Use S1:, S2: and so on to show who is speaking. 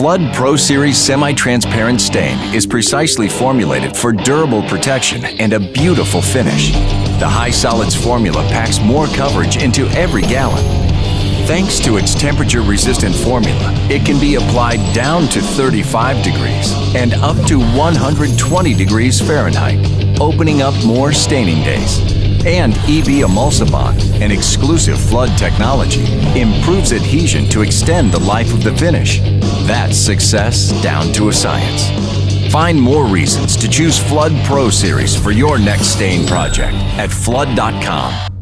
S1: Flood Pro Series semi-transparent stain is precisely formulated for durable protection and a beautiful finish. The high solids formula packs more coverage into every gallon. Thanks to its temperature-resistant formula, it can be applied down to 35 degrees and up to 120 degrees Fahrenheit, opening up more staining days. And E-B Emulsa Bond, an exclusive flood technology, improves adhesion to extend the life of the finish. That's success down to a science. Find more reasons to choose Flood Pro Series for your next stain project at flood.com.